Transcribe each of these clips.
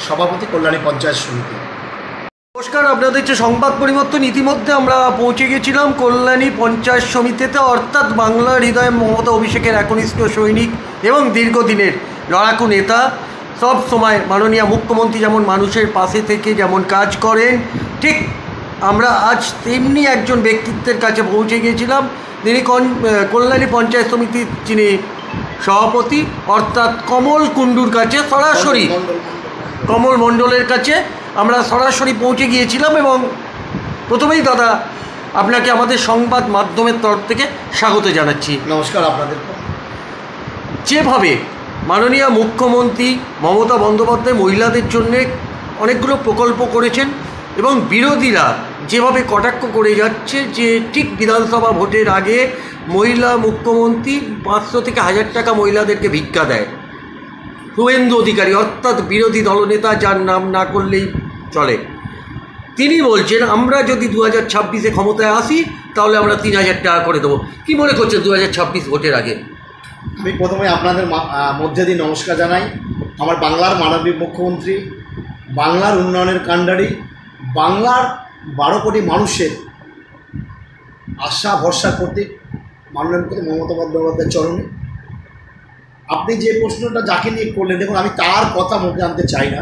সভাপতি, কল্যাণী পঞ্চায়েত সমিতি। নমস্কার, আপনাদের হচ্ছে সংবাদ পরিবর্তন। ইতিমধ্যে আমরা পৌঁছে গেছিলাম কল্যাণী পঞ্চায়েত সমিতিতে, অর্থাৎ বাংলার হৃদয়ে মমতা অভিষেকের একনিষ্ঠ সৈনিক এবং দীর্ঘদিনের লড়াকু নেতা। সব সময় মাননীয় মুখ্যমন্ত্রী যেমন মানুষের পাশে থেকে যেমন কাজ করেন, ঠিক আমরা আজ তেমনি একজন ব্যক্তিত্বের কাছে পৌঁছে গিয়েছিলাম, যিনি কল্যাণী পঞ্চায়েত সমিতির যিনি সভাপতি, অর্থাৎ কমল কুণ্ডুর কাছে সরাসরি, কমল মণ্ডলের কাছে আমরা সরাসরি পৌঁছে গিয়েছিলাম। এবং প্রথমেই দাদা, আপনাকে আমাদের সংবাদ মাধ্যমের তরফ থেকে স্বাগত জানাচ্ছি। নমস্কার আপনাদের। যেভাবে মাননীয় মুখ্যমন্ত্রী মমতা বন্দ্যোপাধ্যায় মহিলাদের জন্যে অনেকগুলো প্রকল্প করেছেন এবং বিরোধীরা যেভাবে কটাক্ষ করে যাচ্ছে যে ঠিক বিধানসভা ভোটের আগে মহিলা মুখ্যমন্ত্রী 500 থেকে 1000 টাকা মহিলাদেরকে ভিক্ষা দেয়, শুভেন্দু অধিকারী অর্থাৎ বিরোধী দলনেতা, যার নাম না করলেই চলে, তিনি বলছেন আমরা যদি 2026-এ ক্ষমতায় আসি তাহলে আমরা 3000 টাকা করে দেবো। কী মনে করছেন 2026 ভোটের আগে? আমি প্রথমে আপনাদের মধ্যে দিয়ে নমস্কার জানাই। আমার বাংলার মাননীয় মুখ্যমন্ত্রী, বাংলার উন্নয়নের কাণ্ডারি, বাংলার 12 কোটি মানুষের আশা ভরসার প্রতীক মাননীয় মুখ্যমন্ত্রী মমতা বন্দ্যোপাধ্যায়ের চরণে। আপনি যে প্রশ্নটা যাকে নিয়ে করলেন, দেখুন আমি তার কথা মুখে আনতে চাই না,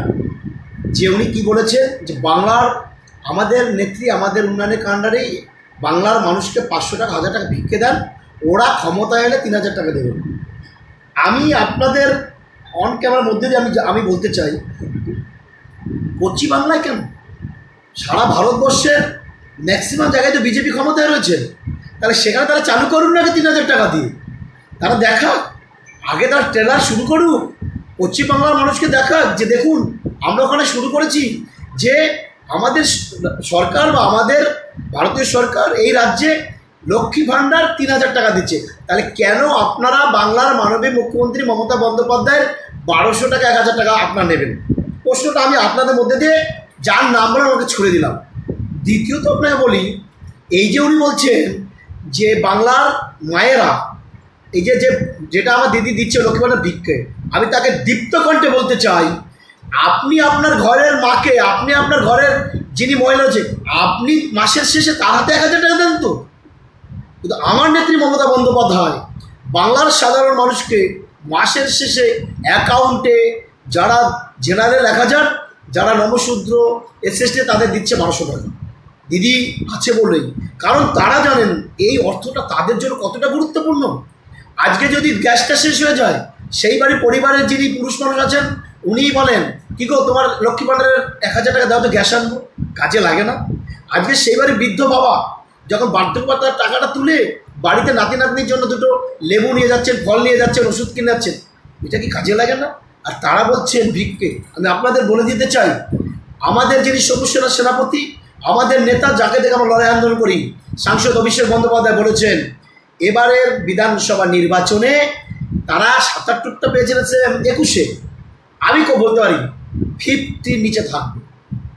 যে উনি কী বলেছেন যে বাংলার আমাদের নেত্রী আমাদের উন্নয়নের কাণ্ডারি বাংলার মানুষকে 500 টাকা 1000 টাকা ভিক্ষে দেন, ওরা ক্ষমতায় এলে 3000 টাকা দেবেন। আমি আপনাদের অন ক্যামেরার মধ্যে দিয়ে আমি বলতে চাই, পশ্চিমবাংলায় কেন, সারা ভারতবর্ষের ম্যাক্সিমাম জায়গায় তো বিজেপি ক্ষমতায় রয়েছে, তাহলে সেখানে তারা চালু করুন নাকি 3000 টাকা দিয়ে, তারা দেখা আগে তার ট্রেলার শুরু করুক, পশ্চিমবাংলার মানুষকে দেখাক যে দেখুন আমরা ওখানে শুরু করেছি, যে আমাদের সরকার বা আমাদের ভারতীয় সরকার এই রাজ্যে লক্ষ্মী ভাণ্ডার 3000 টাকা দিচ্ছে। তাহলে কেন আপনারা বাংলার মাননীয় মুখ্যমন্ত্রী মমতা বন্দ্যোপাধ্যায়ের 1200 টাকা 1000 টাকা আপনারা নেবেন? প্রশ্নটা আমি আপনাদের মধ্যে দিয়ে যার নাম বলে আমাকে ছুড়ে দিলাম। দ্বিতীয়ত আপনাকে বলি, এই যে উনি বলছেন যে বাংলার মায়েরা এই যেটা আমার দিদি দিচ্ছে লক্ষ্মী ভাণ্ডার ভিক্ষে, আমি তাকে দীপ্ত কণ্ঠে বলতে চাই, আপনি আপনার ঘরের মাকে, আপনি আপনার ঘরের যিনি মহিলা আছে, আপনি মাসের শেষে তার হাতে 1000 টাকা দেন তো। কিন্তু আমার নেত্রী মমতা বন্দ্যোপাধ্যায় বাংলার সাধারণ মানুষকে মাসের শেষে অ্যাকাউন্টে যারা জেনারেল 1000, যারা নমশূদ্র এসএসটি তাদের দিচ্ছে 1200 টাকা। দিদি আছে বলেই, কারণ তারা জানেন এই অর্থটা তাদের জন্য কতটা গুরুত্বপূর্ণ। আজকে যদি গ্যাসটা শেষ হয়ে যায়, সেই পরিবারের যিনি পুরুষ মানুষ আছেন উনিই বলেন কী গো তোমার লক্ষ্মী ভাণ্ডারের 1000 টাকা দাও তো গ্যাস আনবো, কাজে লাগে না। আজকে সেই বৃদ্ধ বাবা যখন বার্ধক্য ভাতার টাকাটা তুলে বাড়িতে নাতি নাতনির জন্য দুটো লেবু নিয়ে যাচ্ছেন, ফল নিয়ে যাচ্ছেন, ওষুধ কিনে যাচ্ছেন, এটা কি কাজে লাগে না? আর তারা বলছেন ভিক্ষে। আমি আপনাদের বলে দিতে চাই, আমাদের যিনি সবুজ সেনার সেনাপতি, আমাদের নেতা, যাকে দেখে আমরা লড়াই আন্দোলন করি, সাংসদ অভিষেক বন্দ্যোপাধ্যায় বলেছেন এবারের বিধানসভা নির্বাচনে তারা 77টা পেয়েছেন 21-এ। আমি বলতে পারি 50 নিচে থাকবে,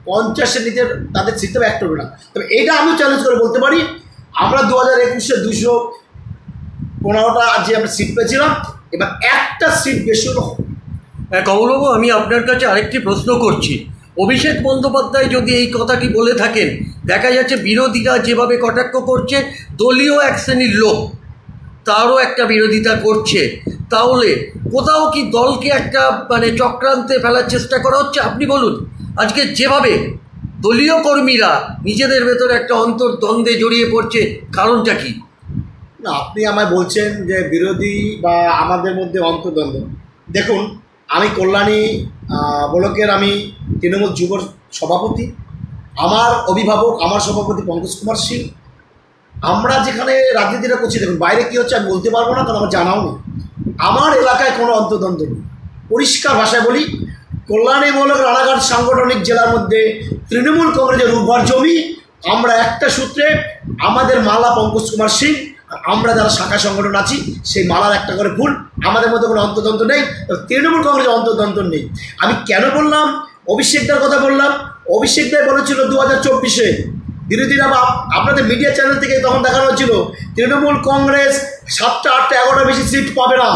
50-এর নিচে তাদের সিট তবে একটা হবে না। তবে এটা আমি চ্যালেঞ্জ করে বলতে পারি, আমরা 2021-এ 215টা যে আমরা সিট পেয়েছিলাম, এবার একটা সিট বেশি হলো। কমলবাবু, আমি আপনার কাছে আরেকটি প্রশ্ন করছি। অভিষেক বন্দ্যোপাধ্যায় যদি এই কথাটি বলে থাকেন, দেখা যাচ্ছে বিরোধীরা যেভাবে কটাক্ষ করছে, দলীয় এক শ্রেণীর লোক তারও একটা বিরোধিতা করছে, তাহলে কোথাও কি দলকে একটা চক্রান্তে ফেলার চেষ্টা করা হচ্ছে? আপনি বলুন, আজকে যেভাবে দলীয় কর্মীরা নিজেদের ভেতরে একটা অন্তর্দ্বন্দ্বে জড়িয়ে পড়ছে, কারণটা কি? না, আপনি আমায় বলছেন যে বিরোধী বা আমাদের মধ্যে অন্তর্দ্বন্দ্ব। দেখুন, আমি কল্যাণী ব্লকের আমি তৃণমূল যুব সভাপতি, আমার অভিভাবক আমার সভাপতি পঙ্কজ কুমার সিং। আমরা যেখানে রাজনীতিটা করছি, দেখুন বাইরে কী হচ্ছে আমি বলতে পারবো না, কারণ আমার জানাও নেই। আমার এলাকায় কোনো অন্তর্দ্বন্দ্ব নেই, পরিষ্কার ভাষায় বলি। কল্যাণী ব্লক রানাঘাট সাংগঠনিক জেলার মধ্যে তৃণমূল কংগ্রেসের উর্বর জমি। আমরা একটা সূত্রে আমাদের মালা পঙ্কজ কুমার সিং, আমরা যারা শাখা সংগঠন আছি সেই মালার একটা করে ফুল, আমাদের মধ্যে কোনো অন্তর্দ্বন্দ্ব নেই, তৃণমূল কংগ্রেসের অন্তর্দ্বন্দ্ব নেই। আমি কেন বললাম অভিষেকদার কথা বললাম, অভিষেকদাই বলেছিল 2024-এ বিরোধীরা বা আপনাদের মিডিয়া চ্যানেল থেকে তখন দেখানো হচ্ছিল তৃণমূল কংগ্রেস 7টা 8টা 11টা বেশি সিট পাবে না,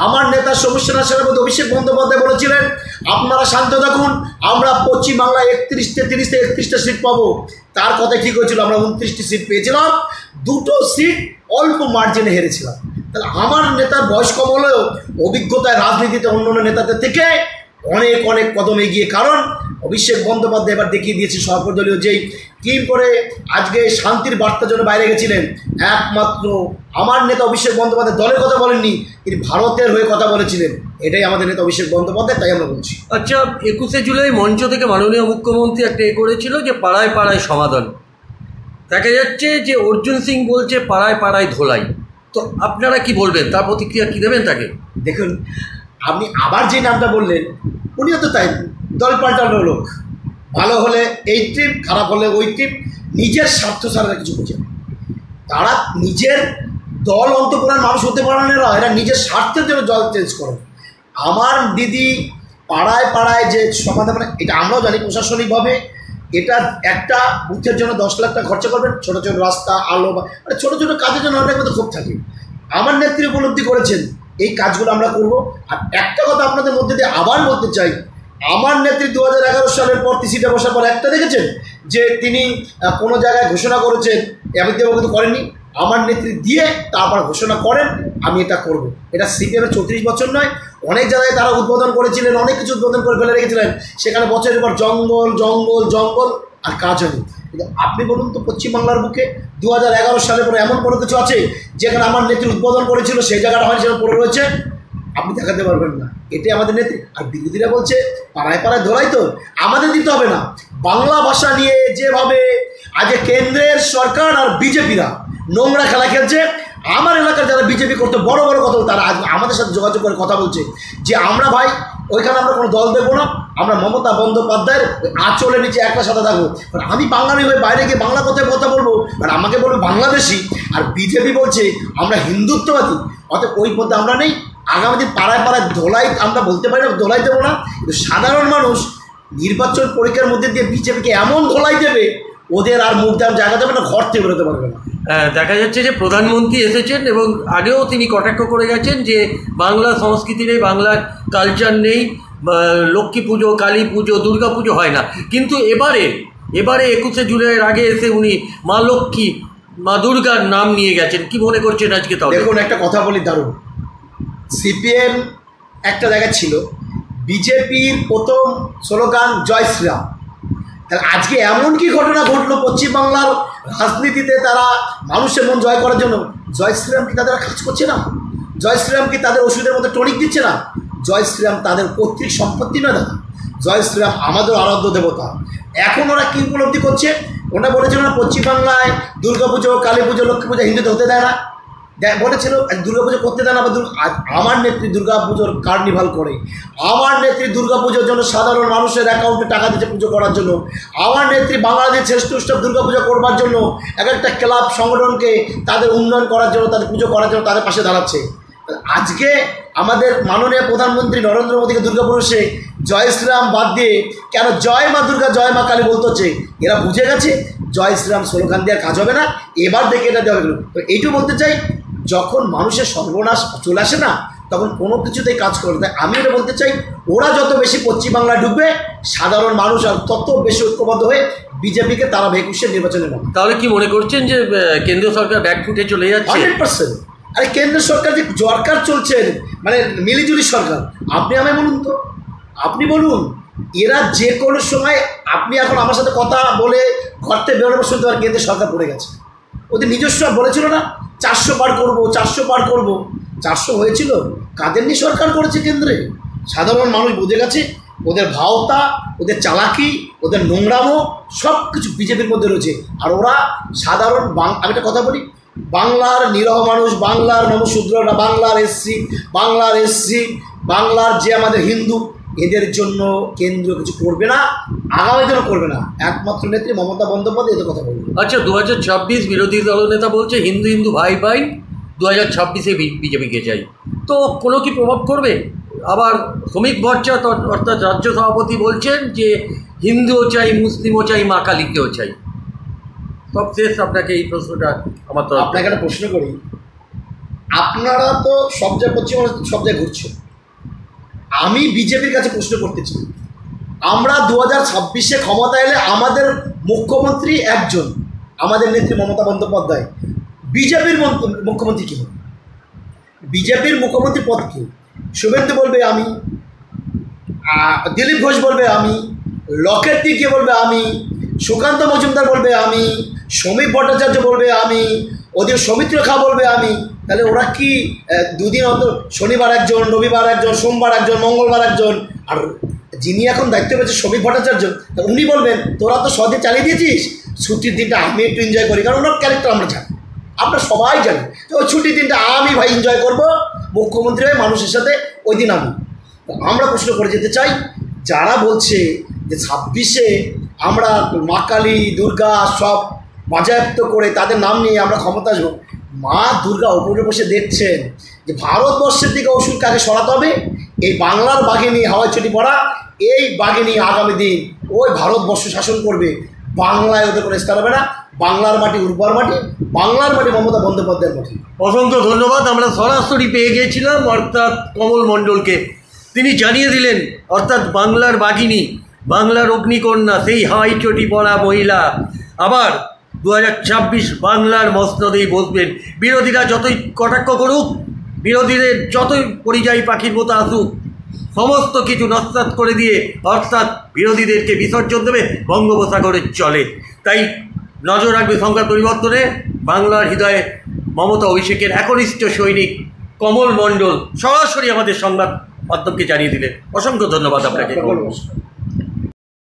আমার নেতা সমস্যা সেনাপতি অভিষেক বন্দ্যোপাধ্যায় বলেছিলেন আপনারা শান্ত থাকুন, আমরা পশ্চিমবাংলায় 31টা সিট পাবো। তার কথা ঠিক হয়েছিল, আমরা 29টি সিট পেয়েছিলাম, 2টো সিট অল্প মার্জিনে হেরেছিলাম। তাহলে আমার নেতার বয়স কম হলেও অভিজ্ঞতায় রাজনীতিতে অন্যান্য নেতাদের থেকে অনেক অনেক কদম এগিয়ে। কারণ অভিষেক বন্দ্যোপাধ্যায় এবার দেখিয়ে দিয়েছে সর্বদলীয় যেই টিম করে আজকে শান্তির বার্তার জন্য বাইরে গেছিলেন, একমাত্র আমার নেতা অভিষেক বন্দ্যোপাধ্যায় দলের কথা বলেননি, তিনি ভারতের হয়ে কথা বলেছিলেন। এটাই আমাদের নেতা অভিষেক বন্দ্যোপাধ্যায়, তাই আমরা বলছি। আচ্ছা, 21শে জুলাই মঞ্চ থেকে মাননীয় মুখ্যমন্ত্রী একটা করেছিল যে পাড়ায় পাড়ায় সমাধান। দেখা যাচ্ছে যে অর্জুন সিং বলছে পাড়ায় পাড়ায় ধোলাই। তো আপনারা কি বলবেন, তার প্রতিক্রিয়া কী দেবেন তাকে? দেখুন, আপনি আবার যে নামটা বললেন, উনিও তো তাই দল পাল্টানো লোক। ভালো হলে এই ট্রিপ, খারাপ হলে ওই ট্রিপ, নিজের স্বার্থ ছাড়া কিছু বোঝে না। তারা নিজের দল অন্তঃপুরার মানুষ হতে পারেন না, এরা নিজের স্বার্থের জন্য দল চেঞ্জ করেন। আমার দিদি পাড়ায় পাড়ায় যে সমাধান, মানে এটা আমরাও জানি প্রশাসনিকভাবে এটা একটা বুথের জন্য 10 লাখ টাকা খরচা করবেন, ছোটো ছোটো রাস্তা, আলো, মানে ছোটো ছোটো কাজের জন্য অনেক মধ্যে খুব থাকে। আমার নেত্রী উপলব্ধি করেছেন এই কাজগুলো আমরা করব। আর একটা কথা আপনাদের মধ্যে দিয়ে আবার বলতে চাই, আমার নেত্রী 2011 সালের পর সিটে বসার পর একটা দেখেছেন যে তিনি কোনো জায়গায় ঘোষণা করেছেন, এমনি কিন্তু করেননি। আমার নেত্রী দিয়ে তারপর ঘোষণা করেন আমি এটা করব। এটা সিপিএমের 34 বছর নয়, অনেক জায়গায় তারা উদ্বোধন করেছিলেন, অনেক কিছু উদ্বোধন করে ফেলে রেখেছিলেন, সেখানে বছরের পর জঙ্গল জঙ্গল জঙ্গল আর কাজ হয়নি। কিন্তু আপনি বলুন তো, পশ্চিমবাংলার বুকে 2011 সালে পরে এমন কোনো কিছু আছে যেখানে আমার নেত্রী উদ্বোধন করেছিল সেই জায়গাটা হয়নি, সেটা পড়ে রয়েছে? আপনি দেখাতে পারবেন না। এটাই আমাদের নেত্রী। আর বিরোধীরা বলছে পাড়ায় পাড়ায় ধরাই, তো আমাদের দিতে হবে না। বাংলা ভাষা নিয়ে যেভাবে আজকে কেন্দ্রের সরকার আর বিজেপিরা নোংরা খেলা খেলছে, আমার এলাকার যারা বিজেপি করতে বড় বড় কথা, তারা আজ আমাদের সাথে যোগাযোগ করে কথা বলছে যে আমরা ভাই ওইখানে আমরা কোনো দল দেবো না, আমরা মমতা বন্দ্যোপাধ্যায়ের আঁচলের নিচে একটা সাথে থাকবো। আমি বাঙালি হয়ে বাইরে গিয়ে বাংলা কথায় কথা বলবো, আর আমাকে বলবে বাংলাদেশি। আর বিজেপি বলছে আমরা হিন্দুত্ববাদী, অর্থাৎ ওই পথে আমরা নেই। আগামী দিন পাড়ায় পাড়ায় ধোলাই আমরা বলতে পারি না, ধোলাই দেবো না। কিন্তু সাধারণ মানুষ নির্বাচন পরীক্ষার মধ্যে দিয়ে বিজেপিকে এমন ধোলাই দেবে, ওদের আর মুখ দেওয়ার জায়গা দেবে না, ঘর থেকে বেরোতে পারবে না। দেখা যাচ্ছে যে প্রধানমন্ত্রী এসেছেন এবং আগেও তিনি কটাক্ষ করে গেছেন যে বাংলা সংস্কৃতি নেই, বাংলার কালচার নেই, লক্ষ্মী পুজো, কালী পুজো, দুর্গা পুজো হয় না। কিন্তু এবারে 21শে জুলাইয়ের আগে এসে উনি মা লক্ষ্মী, মা দুর্গার নাম নিয়ে গেছেন। কি মনে করছেন আজকে? তাহলে দেখুন, একটা কথা বলি, দারুণ। সিপিএম একটা জায়গায় ছিল, বিজেপির প্রথম স্লোগান জয় শ্রীরাম। তাহলে আজকে এমন কি ঘটনা ঘটলো পশ্চিমবাংলার রাজনীতিতে, তারা মানুষের মন জয় করার জন্য জয় শ্রীরাম কি তাদের কাজ করছে না? জয় শ্রীরাম কি তাদের ওষুধের মধ্যে টনিক দিচ্ছে না? জয় শ্রীরাম তাদের পৈতৃক সম্পত্তি নয় দাদা, জয় শ্রীরাম আমাদের আরাধ্য দেবতা। এখন ওরা কী উপলব্ধি করছে? ওটা বলেছিল না পশ্চিমবাংলায় দুর্গা পুজো, কালী পুজো, লক্ষ্মী পুজো হিন্দুতে হতে দেয় না, বলেছিল দুর্গা পুজো করতে দেয় না। আমার নেত্রী দুর্গা পুজোর কার্নিভাল করে, আমার নেত্রী দুর্গা পুজোর জন্য সাধারণ মানুষের অ্যাকাউন্টে টাকা দিচ্ছে পুজো করার জন্য, আমার নেত্রী বাংলাদেশের শ্রেষ্ঠ উৎসব দুর্গা পুজো করবার জন্য এক একটা ক্লাব সংগঠনকে তাদের উন্নয়ন করার জন্য, তাদের পুজো করার জন্য তাদের পাশে দাঁড়াচ্ছে। আজকে আমাদের মাননীয় প্রধানমন্ত্রী নরেন্দ্র মোদীকে দুর্গাপুর এসে জয় শ্রীরাম বাদ দিয়ে কেন জয় মা দুর্গা, জয় মা কালী বলতে হচ্ছে? এরা বুঝে গেছে জয় শ্রীরাম স্লোগান দেওয়ার কাজ হবে না, এবার দেখে এটা দেওয়া গেল। তো এইটুকু বলতে চাই, যখন মানুষের সর্বনাশ চলে আসে না, তখন কোনো কিছুতেই কাজ করে। তাই আমি এটা বলতে চাই, ওরা যত বেশি পশ্চিমবাংলায় ঢুকবে, সাধারণ মানুষ আর তত বেশি ঐক্যবদ্ধ হয়ে বিজেপিকে তারা 21শে নির্বাচনে নেবে। তাহলে কি মনে করছেন যে কেন্দ্রীয় সরকার ব্যাকফুটে চলে যাচ্ছে? 100%। আরে কেন্দ্র সরকার যে সরকার চলছে, মানে মিলিজুলি সরকার, আপনি আমায় বলুন তো, আপনি বলুন, এরা যে কোনো সময়, আপনি এখন আমার সাথে কথা বলে ঘর থেকে বেরোনোর শুনতে পারেন কেন্দ্রের সরকার পড়ে গেছে। ওদের নিজস্ব বলেছিল না 400 পার করবো, 400 পার করবো, 400 হয়েছিল? কাদের নিয়ে সরকার করেছে কেন্দ্রে? সাধারণ মানুষ বুঝে গেছে ওদের ভাওতা, ওদের চালাকি, ওদের নোংরামো সব কিছু বিজেপির মধ্যে রয়েছে। আর ওরা সাধারণ আমি একটা কথা বলি, বাংলার নিরহ মানুষ, বাংলার নমশূদ্ররা, বাংলার এসসি, বাংলার যে আমাদের হিন্দু, এদের জন্য কেন্দ্র কিছু করবে না, আগামী দিনও করবে না। একমাত্র নেত্রী মমতা বন্দ্যোপাধ্যায় এদের কথা বলবে। আচ্ছা, 2026 বিরোধী দলনেতা বলছে হিন্দু হিন্দু ভাই ভাই, 2026-এ বিজেপিকে চাই। তো কোনো কি প্রভাব করবে? আবার শ্রমিক ভট্টাচার্য অর্থাৎ রাজ্য সভাপতি বলছেন যে হিন্দুও চাই, মুসলিমও চাই, মা কালীকেও চাই। সব শেষ আপনাকে এই প্রশ্নটা আমার তো আপনাকে একটা প্রশ্ন করি, আপনারা তো সব জায়গায় পশ্চিমবঙ্গে সব জায়গায় ঘুরছেন, আমি বিজেপির কাছে প্রশ্ন করতে চাই, আমরা 2026-এ ক্ষমতা এলে আমাদের মুখ্যমন্ত্রী একজন, আমাদের নেত্রী মমতা বন্দ্যোপাধ্যায়, বিজেপির মুখ্যমন্ত্রী কী হবে? বিজেপির মুখ্যমন্ত্রী পদ কী? শুভেন্দু বলবে আমি, দিলীপ ঘোষ বলবে আমি, লকেট দিকে বলবে আমি, সুকান্ত মজুমদার বলবে আমি, শ্রমিক ভট্টাচার্য বলবে আমি, ওদের সৌমিত্র খা বলবে আমি। তাহলে ওরা কি দুদিন অন্তর, শনিবার একজন, রবিবার একজন, সোমবার একজন, মঙ্গলবার একজন, আর যিনি এখন দায়িত্ব পেয়েছে শ্রমিক ভট্টাচার্য, উনি বলবেন তোরা তো সদিন চালিয়ে দিয়েছিস, ছুটির দিনটা আমি একটু এনজয় করি, কারণ ওনার ক্যারেক্টার আমরা জানি, আমরা সবাই জানি, তো ওই ছুটির দিনটা আমি ভাই এনজয় করবো, মুখ্যমন্ত্রী হয়ে মানুষের সাথে ওই দিন আমি। আমরা প্রশ্ন করে যেতে চাই, যারা বলছে যে 26-এ আমরা মা কালী দুর্গা সব বাজেয়াপ্ত করে তাদের নাম নিয়ে আমরা ক্ষমতা আসবো, মা দুর্গা উপরে বসে দেখছেন যে ভারতবর্ষের দিকে অসুরকে আগে সরাতে হবে, এই বাংলার বাঘিনী হাওয়ায় ছুটি পড়া, এই বাঘিনী আগামী দিন ওই ভারতবর্ষ শাসন করবে, বাংলায় ওদের কোনো স্থান হবে না, বাংলার মাটি উর্বর মাটি, বাংলার মাটি মমতা বন্দ্যোপাধ্যায়ের মাটি। অসংখ্য ধন্যবাদ। আমরা সরাসরি পেয়ে গিয়েছিলাম অর্থাৎ কমল মণ্ডলকে, তিনি জানিয়ে দিলেন অর্থাৎ বাংলার বাঘিনী, বাংলার অগ্নিকন্যা, সেই হাই চটি পড়া মহিলা আবার 2026 বাংলার মসনদেই বসবেন। বিরোধীরা যতই কটাক্ষ করুক, বিরোধীদের যতই পরিযায়ী পাখির মতো আসুক, সমস্ত কিছু নস্যাৎ করে দিয়ে অর্থাৎ বিরোধীদেরকে বিসর্জন দেবে বঙ্গোপসাগরের জলে। তাই নজর রাখবে সংবাদ পরিবর্তনে। বাংলার হৃদয়ে মমতা অভিষেকের একনিষ্ঠ সৈনিক কমল মণ্ডল সরাসরি আমাদের সংবাদ মাধ্যমকে জানিয়ে দিলেন। অসংখ্য ধন্যবাদ আপনাকে।